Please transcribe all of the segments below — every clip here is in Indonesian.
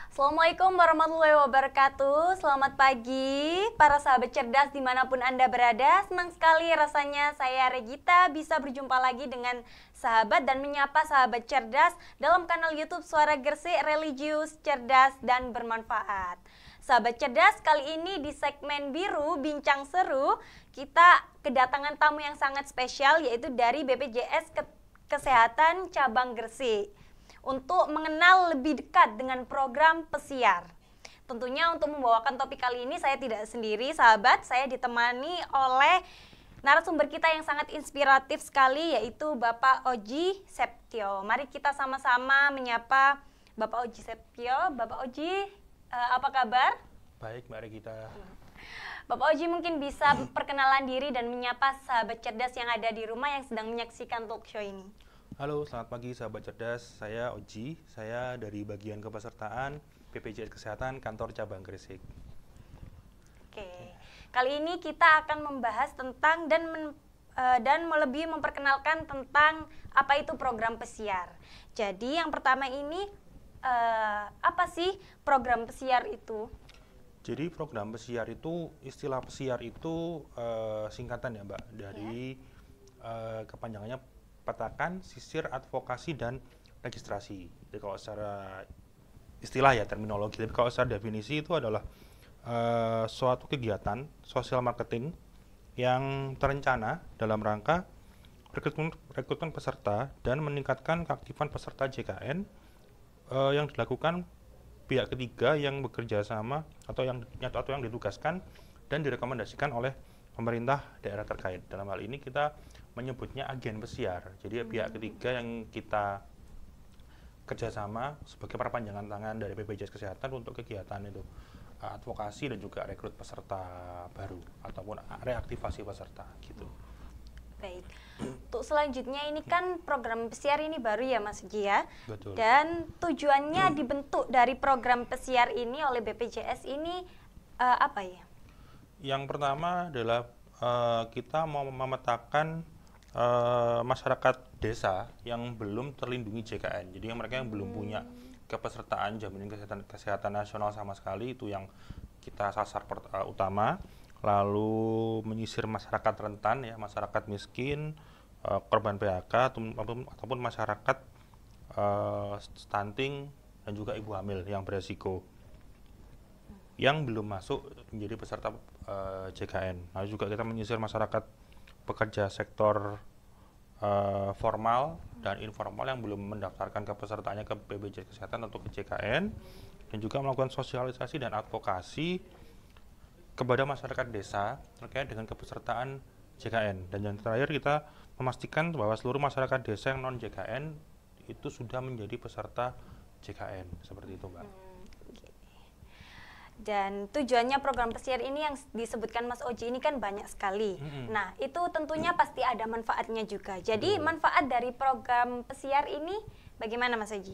Assalamualaikum warahmatullahi wabarakatuh. Selamat pagi para sahabat cerdas dimanapun Anda berada. Senang sekali rasanya saya Regita bisa berjumpa lagi dengan sahabat dan menyapa sahabat cerdas dalam kanal YouTube Suara Gresik, religius, cerdas, dan bermanfaat. Sahabat cerdas, kali ini di segmen biru Bincang Seru kita kedatangan tamu yang sangat spesial, yaitu dari BPJS Kesehatan Cabang Gresik, untuk mengenal lebih dekat dengan program pesiar. Tentunya untuk membawakan topik kali ini saya tidak sendiri, sahabat. Saya ditemani oleh narasumber kita yang sangat inspiratif sekali, yaitu Bapak Oji Septio. Mari kita sama-sama menyapa Bapak Oji Septio. Bapak Oji, apa kabar? Baik, Mbak Regita. Bapak Oji mungkin bisa perkenalan diri dan menyapa sahabat cerdas yang ada di rumah yang sedang menyaksikan talk show ini. Halo, selamat pagi sahabat cerdas. Saya Oji, saya dari bagian kepesertaan BPJS Kesehatan Kantor Cabang Gresik. Oke, kali ini kita akan membahas tentang dan lebih memperkenalkan tentang apa itu program pesiar. Jadi yang pertama ini, apa sih program pesiar itu? Jadi program pesiar itu, istilah pesiar itu singkatan ya Mbak, dari kepanjangannya petakan, sisir, advokasi, dan registrasi. Jadi kalau secara istilah ya, terminologi, tapi kalau secara definisi itu adalah suatu kegiatan sosial marketing yang terencana dalam rangka rekrutmen peserta dan meningkatkan keaktifan peserta JKN yang dilakukan pihak ketiga yang bekerja sama atau yang ditugaskan dan direkomendasikan oleh pemerintah daerah terkait. Dalam hal ini kita menyebutnya agen pesiar. Jadi pihak ketiga yang kita kerjasama sebagai perpanjangan tangan dari BPJS Kesehatan untuk kegiatan itu advokasi dan juga rekrut peserta baru ataupun reaktivasi peserta gitu. Baik. Untuk selanjutnya ini kan program pesiar ini baru ya Mas Uji ya. Betul. Dan tujuannya dibentuk dari program pesiar ini oleh BPJS ini apa ya? Yang pertama adalah kita mau memetakan masyarakat desa yang belum terlindungi JKN. Jadi mereka yang belum punya kepesertaan jaminan kesehatan nasional sama sekali, itu yang kita sasar utama. Lalu menyisir masyarakat rentan ya, masyarakat miskin, korban PHK ataupun masyarakat stunting dan juga ibu hamil yang beresiko yang belum masuk menjadi peserta JKN. Lalu juga kita menyisir masyarakat pekerja sektor formal dan informal yang belum mendaftarkan kepesertaannya ke BPJS Kesehatan atau ke JKN, dan juga melakukan sosialisasi dan advokasi kepada masyarakat desa terkait dengan kepesertaan JKN. Dan yang terakhir kita memastikan bahwa seluruh masyarakat desa yang non JKN itu sudah menjadi peserta JKN, seperti itu Mbak. Dan tujuannya program pesiar ini yang disebutkan Mas Oji ini kan banyak sekali. Nah, itu tentunya pasti ada manfaatnya juga. Jadi manfaat dari program pesiar ini bagaimana Mas Oji?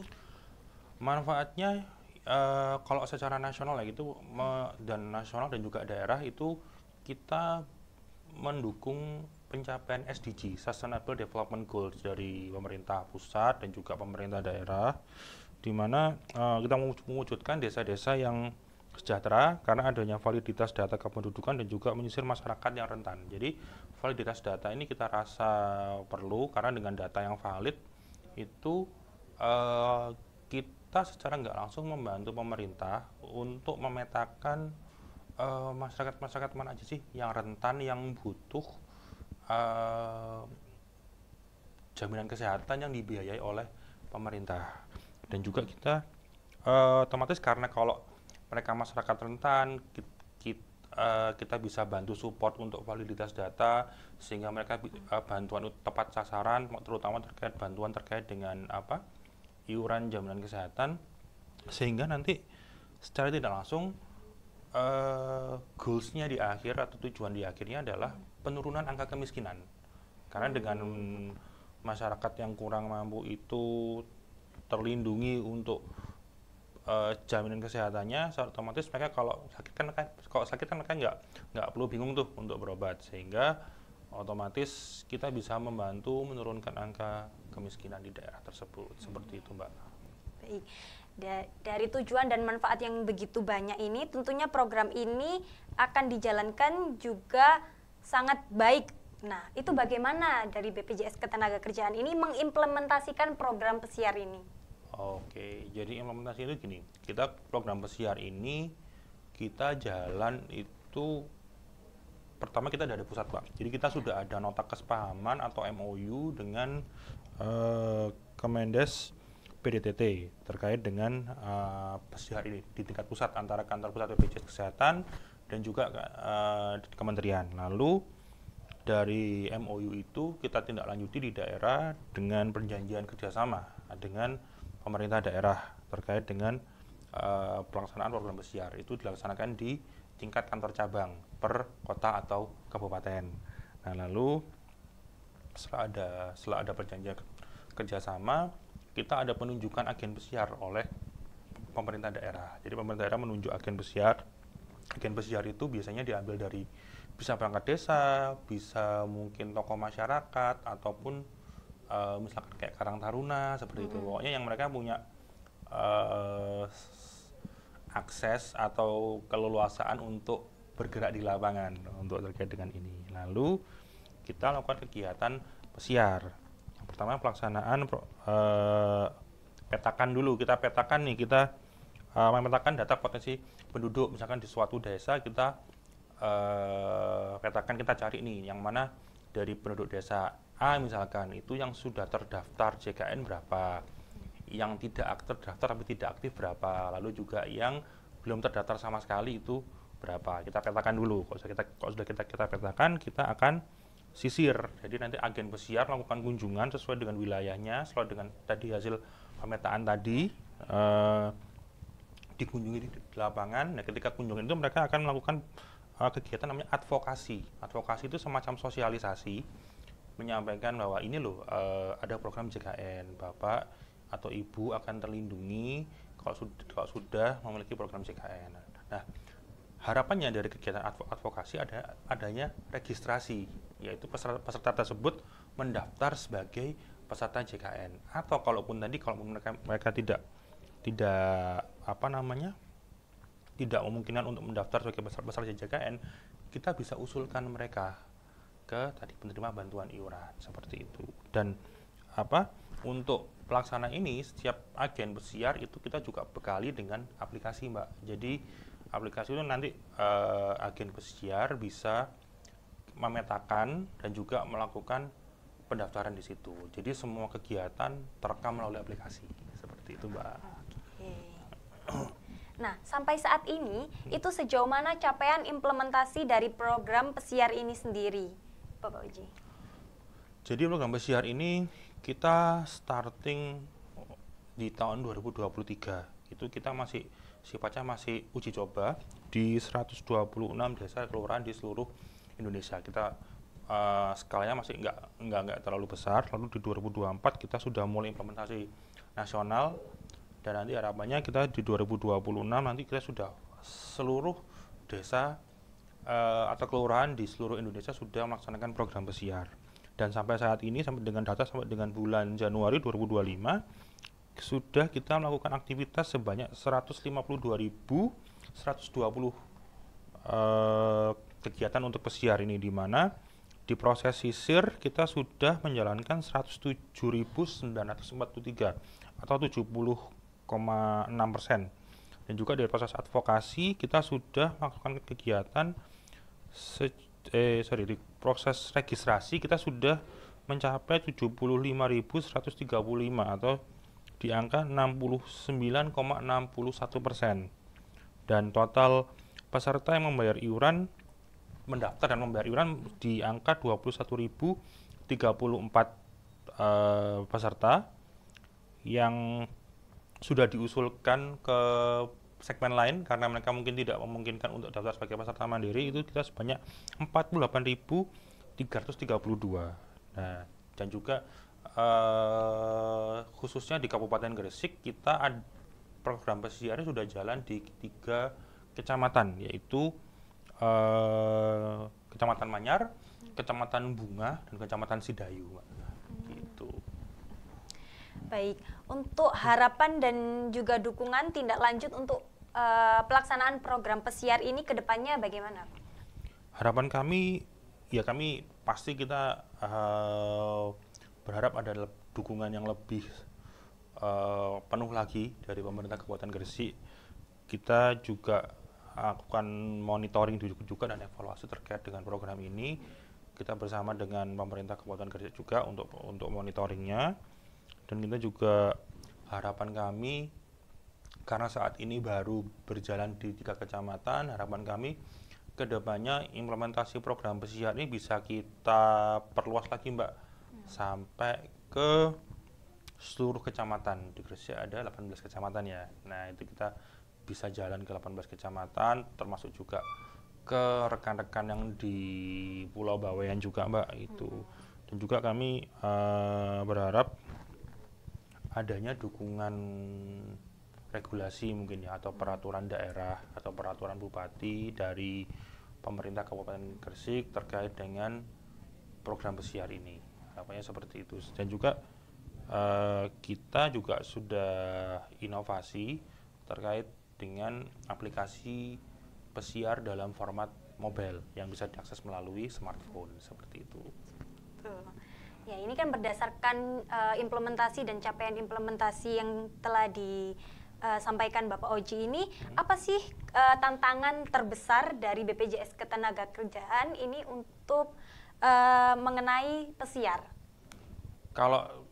Manfaatnya kalau secara nasional ya gitu, dan nasional dan juga daerah itu kita mendukung pencapaian SDG, Sustainable Development Goals, dari pemerintah pusat dan juga pemerintah daerah, di mana kita mewujudkan desa-desa yang sejahtera karena adanya validitas data kependudukan dan juga menyisir masyarakat yang rentan. Jadi validitas data ini kita rasa perlu karena dengan data yang valid itu kita secara nggak langsung membantu pemerintah untuk memetakan masyarakat-masyarakat mana aja sih yang rentan, yang butuh jaminan kesehatan yang dibiayai oleh pemerintah. Dan juga kita otomatis karena kalau mereka masyarakat rentan, kita bisa bantu support untuk validitas data sehingga mereka bantuan tepat sasaran, terutama bantuan terkait dengan iuran jaminan kesehatan, sehingga nanti secara tidak langsung goals-nya di akhir atau tujuan di akhirnya adalah penurunan angka kemiskinan. Karena dengan masyarakat yang kurang mampu itu terlindungi untuk jaminan kesehatannya, otomatis mereka kalau sakit kan mereka nggak perlu bingung tuh untuk berobat, sehingga otomatis kita bisa membantu menurunkan angka kemiskinan di daerah tersebut. Seperti itu Mbak. Baik. Dari tujuan dan manfaat yang begitu banyak ini, tentunya program ini akan dijalankan juga sangat baik. Nah, itu bagaimana dari BPJS Ketenagakerjaan ini mengimplementasikan program pesiar ini? Oke, jadi implementasi itu gini, kita program pesiar ini kita jalan itu pertama kita dari pusat Pak. Jadi kita sudah ada nota kesepahaman atau MOU dengan Kemendes PDTT terkait dengan pesiar ini di tingkat pusat antara kantor pusat BPJS Kesehatan dan juga kementerian. Lalu dari MOU itu kita tindak lanjuti di daerah dengan perjanjian kerjasama dengan pemerintah daerah terkait dengan pelaksanaan program pesiar. Itu dilaksanakan di tingkat kantor cabang per kota atau kabupaten. Nah, lalu setelah ada perjanjian kerjasama, kita ada penunjukan agen pesiar oleh pemerintah daerah. Jadi pemerintah daerah menunjuk agen pesiar. Agen pesiar itu biasanya diambil dari bisa perangkat desa, bisa mungkin tokoh masyarakat, ataupun misalkan kayak Karang Taruna seperti itu. Pokoknya yang mereka punya akses atau keleluasaan untuk bergerak di lapangan untuk terkait dengan ini. Lalu kita lakukan kegiatan pesiar. Yang pertama pelaksanaan petakan dulu. Kita petakan nih, kita memetakan data potensi penduduk. Misalkan di suatu desa kita petakan, kita cari nih yang mana dari penduduk desa A misalkan itu yang sudah terdaftar JKN berapa, yang tidak terdaftar tapi tidak aktif berapa, lalu juga yang belum terdaftar sama sekali itu berapa. Kita petakan dulu. Kalau sudah kita petakan, kita akan sisir. Jadi nanti agen pesiar melakukan kunjungan sesuai dengan wilayahnya, sesuai dengan tadi hasil pemetaan tadi, dikunjungi di lapangan. Nah, ketika kunjungan itu mereka akan melakukan kegiatan namanya advokasi. Advokasi itu semacam sosialisasi, menyampaikan bahwa ini loh ada program JKN, Bapak atau Ibu akan terlindungi kalau sudah memiliki program JKN. Nah, harapannya dari kegiatan advokasi adanya registrasi, yaitu peserta tersebut mendaftar sebagai peserta JKN. Atau kalaupun mereka tidak memungkinkan untuk mendaftar sebagai peserta JKN, kita bisa usulkan mereka ke penerima bantuan iuran seperti itu. Dan untuk pelaksana ini, setiap agen pesiar itu kita juga bekali dengan aplikasi, Mbak. Jadi aplikasi itu nanti agen pesiar bisa memetakan dan juga melakukan pendaftaran di situ. Jadi semua kegiatan terekam melalui aplikasi seperti itu, Mbak. Oke. Nah, sampai saat ini itu sejauh mana capaian implementasi dari program pesiar ini sendiri, Bapak Uji? Jadi program pesiar ini kita starting di tahun 2023. Itu kita sifatnya masih uji coba di 126 desa kelurahan di seluruh Indonesia. Kita skalanya masih nggak terlalu besar. Lalu di 2024 kita sudah mulai implementasi nasional, dan nanti harapannya kita di 2026 nanti kita sudah seluruh desa atau kelurahan di seluruh Indonesia sudah melaksanakan program pesiar. Dan sampai saat ini, sampai dengan bulan Januari 2025, sudah kita melakukan aktivitas sebanyak 152.120 kegiatan untuk pesiar ini, di mana di proses sisir kita sudah menjalankan 107.943 atau 70,6%. Dan juga dari proses advokasi kita sudah melakukan kegiatan di proses registrasi kita sudah mencapai 75.135 atau di angka 69,61%. Dan total peserta yang mendaftar dan membayar iuran di angka 21.034 peserta yang sudah diusulkan ke segmen lain karena mereka mungkin tidak memungkinkan untuk daftar sebagai peserta mandiri. Itu kita sebanyak 48.332. Nah, dan juga khususnya di Kabupaten Gresik kita program pesiar sudah jalan di 3 kecamatan, yaitu Kecamatan Manyar, Kecamatan Bunga, dan Kecamatan Sidayu. Gitu. Baik, untuk harapan dan juga dukungan tindak lanjut untuk pelaksanaan program pesiar ini ke depannya bagaimana? Harapan kami, ya kami pasti kita berharap ada dukungan yang lebih penuh lagi dari pemerintah Kabupaten Gresik. Kita juga akan monitoring juga dan evaluasi terkait dengan program ini. Kita bersama dengan pemerintah Kabupaten Gresik juga untuk monitoringnya. Dan kita juga harapan kami, karena saat ini baru berjalan di 3 kecamatan, harapan kami kedepannya implementasi program pesiar ini bisa kita perluas lagi, Mbak, sampai ke seluruh kecamatan. Di Gresik ada 18 kecamatan ya. Nah, itu kita bisa jalan ke 18 kecamatan, termasuk juga ke rekan-rekan yang di Pulau Bawean juga, Mbak, itu. Dan juga kami berharap adanya dukungan regulasi mungkin ya, atau peraturan daerah atau peraturan bupati dari pemerintah Kabupaten Gresik terkait dengan program pesiar ini. Harapannya seperti itu. Dan juga kita juga sudah inovasi terkait dengan aplikasi pesiar dalam format mobile yang bisa diakses melalui smartphone seperti itu. Ya, ini kan berdasarkan implementasi dan capaian implementasi yang telah disampaikan Bapak Oji ini, apa sih tantangan terbesar dari BPJS Ketenagakerjaan ini untuk mengenai pesiar? Kalau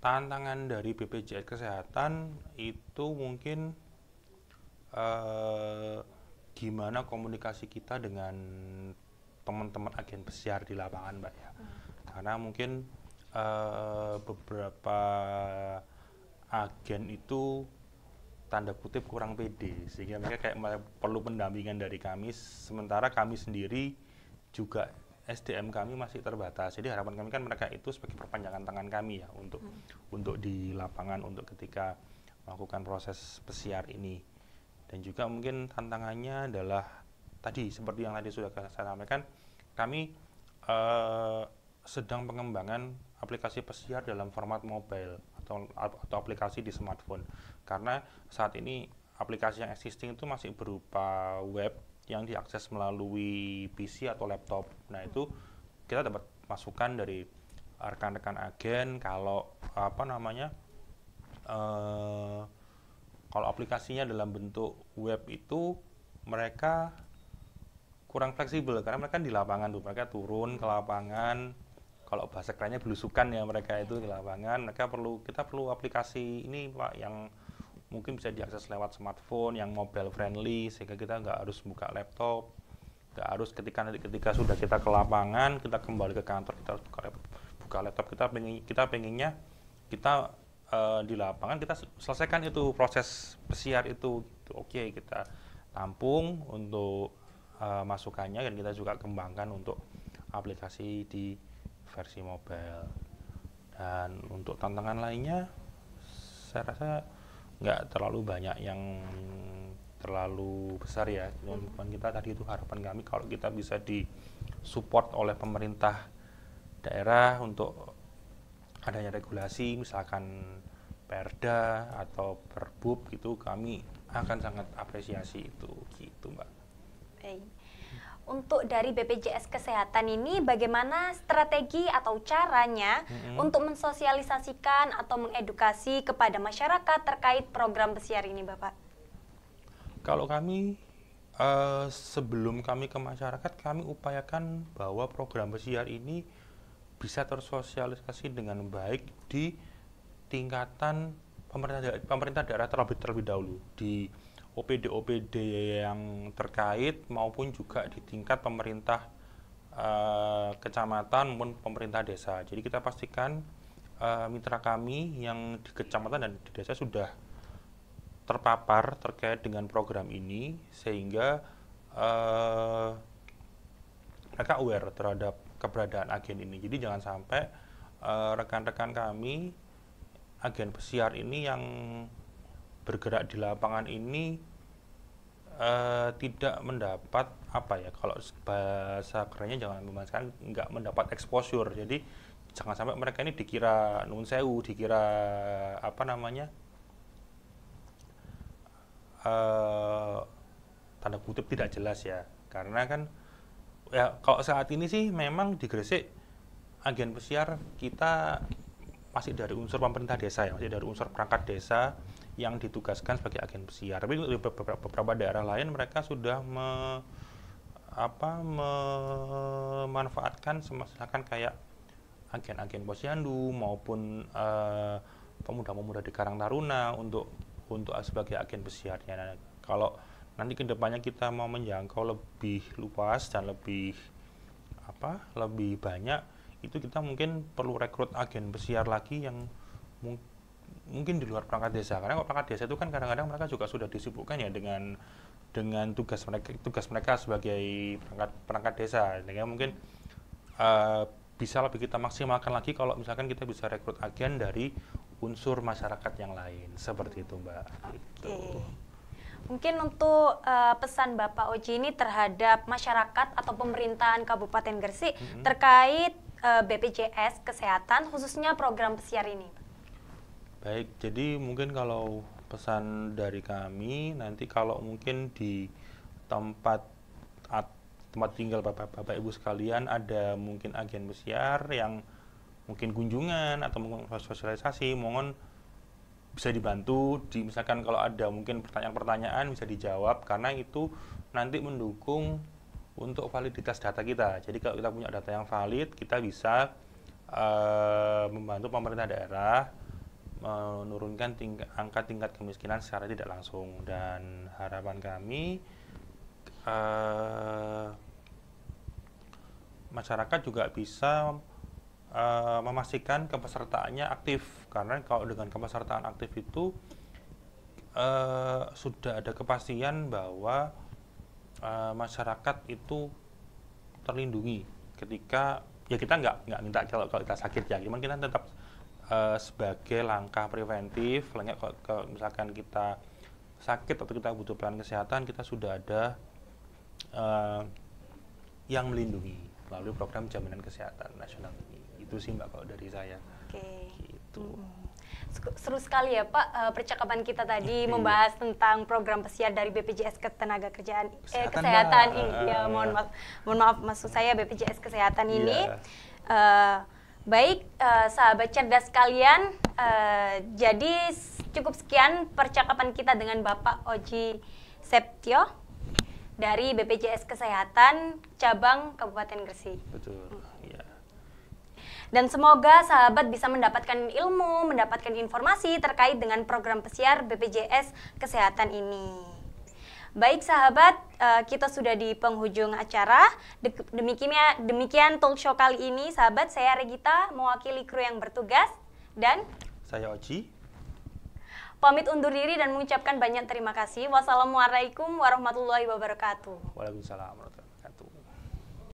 tantangan dari BPJS Kesehatan itu mungkin gimana komunikasi kita dengan teman-teman agen pesiar di lapangan, Mbak ya. Karena mungkin beberapa agen itu tanda kutip kurang pede, sehingga mereka kayak perlu pendampingan dari kami, sementara kami sendiri juga SDM kami masih terbatas. Jadi harapan kami kan mereka itu sebagai perpanjangan tangan kami ya untuk di lapangan, untuk ketika melakukan proses pesiar ini. Dan juga mungkin tantangannya adalah tadi seperti yang tadi sudah saya sampaikan, kami sedang pengembangan aplikasi pesiar dalam format mobile atau aplikasi di smartphone, karena saat ini aplikasi yang existing itu masih berupa web yang diakses melalui PC atau laptop. Nah, itu kita dapat masukan dari rekan-rekan agen kalau kalau aplikasinya dalam bentuk web itu mereka kurang fleksibel, karena mereka di lapangan tuh, mereka turun ke lapangan, kalau bahasa kerennya belusukan ya, mereka itu di lapangan, kita perlu aplikasi ini, Pak, yang mungkin bisa diakses lewat smartphone, yang mobile friendly, sehingga kita nggak harus buka laptop, nggak harus ketika sudah kita ke lapangan, kita kembali ke kantor, kita harus buka laptop, kita pengennya kita di lapangan kita selesaikan itu proses pesiar itu. Oke, kita tampung untuk masukannya, dan kita juga kembangkan untuk aplikasi di versi mobile. Dan untuk tantangan lainnya saya rasa nggak terlalu banyak yang terlalu besar ya. Cuman kita tadi itu harapan kami kalau kita bisa disupport oleh pemerintah daerah untuk adanya regulasi, misalkan Perda atau Perbub gitu, kami akan sangat apresiasi itu gitu, Mbak. Baik. Untuk dari BPJS Kesehatan ini bagaimana strategi atau caranya untuk mensosialisasikan atau mengedukasi kepada masyarakat terkait program pesiar ini, Bapak? Kalau kami sebelum kami ke masyarakat, kami upayakan bahwa program pesiar ini bisa tersosialisasi dengan baik di tingkatan pemerintah daerah terlebih dahulu, di OPD yang terkait maupun juga di tingkat pemerintah kecamatan maupun pemerintah desa. Jadi kita pastikan mitra kami yang di kecamatan dan di desa sudah terpapar terkait dengan program ini, sehingga mereka aware terhadap keberadaan agen ini. Jadi jangan sampai rekan-rekan kami agen pesiar ini yang bergerak di lapangan ini tidak mendapat kalau bahasa kerennya jangan memanfaatkan, nggak mendapat exposure. Jadi jangan sampai mereka ini dikira nun sewu, dikira apa namanya, tanda kutip tidak jelas ya. Karena kan ya kalau saat ini sih memang di Gresik agen pesiar kita masih dari unsur pemerintah desa ya, masih dari unsur perangkat desa yang ditugaskan sebagai agen pesiar. Tapi di beberapa daerah lain mereka sudah memanfaatkan misalkan kayak agen-agen posyandu maupun pemuda-pemuda di Karang Taruna untuk sebagai agen pesiarnya. Nah, kalau nanti kedepannya kita mau menjangkau lebih luas dan lebih banyak, itu kita mungkin perlu rekrut agen pesiar lagi yang mungkin di luar perangkat desa. Karena kalau perangkat desa itu kan kadang-kadang mereka juga sudah disibukkan ya dengan tugas mereka sebagai perangkat desa. Sehingga mungkin bisa lebih kita maksimalkan lagi kalau misalkan kita bisa rekrut agen dari unsur masyarakat yang lain, seperti itu Mbak. Gitu. Mungkin untuk pesan Bapak Oji ini terhadap masyarakat atau pemerintahan Kabupaten Gresik terkait BPJS Kesehatan, khususnya program pesiar ini. Baik, jadi mungkin kalau pesan dari kami, nanti kalau mungkin di tempat tinggal Bapak Ibu sekalian ada mungkin agen pesiar yang mungkin kunjungan atau mungkin sosialisasi, mohon bisa dibantu, misalkan kalau ada mungkin pertanyaan-pertanyaan bisa dijawab, karena itu nanti mendukung untuk validitas data kita. Jadi kalau kita punya data yang valid, kita bisa membantu pemerintah daerah menurunkan angka tingkat kemiskinan secara tidak langsung. Dan harapan kami masyarakat juga bisa memastikan kepesertaannya aktif, karena kalau dengan kepesertaan aktif itu sudah ada kepastian bahwa masyarakat itu terlindungi ketika ya kita nggak minta kalau kita sakit ya, cuman kita tetap sebagai langkah preventif, kalau misalkan kita sakit atau kita butuh pelayanan kesehatan, kita sudah ada yang melindungi melalui program jaminan kesehatan nasional ini. Itu sih Mbak kalau dari saya. Oke. Gitu. Seru sekali ya Pak, percakapan kita tadi membahas tentang program pesiar dari BPJS Ketenagakerjaan Kesehatan ini. Ya, mohon maaf maksud saya BPJS Kesehatan ini. Baik, sahabat cerdas sekalian, jadi cukup sekian percakapan kita dengan Bapak Oji Septio dari BPJS Kesehatan cabang Kabupaten Gresik. Betul. Iya. Dan semoga sahabat bisa mendapatkan ilmu, mendapatkan informasi terkait dengan program pesiar BPJS Kesehatan ini. Baik sahabat, kita sudah di penghujung acara. Demikian talk show kali ini, sahabat. Saya Regita, mewakili kru yang bertugas. Dan saya Oji. Pamit undur diri dan mengucapkan banyak terima kasih. Wassalamualaikum warahmatullahi wabarakatuh. Waalaikumsalam warahmatullahi wabarakatuh.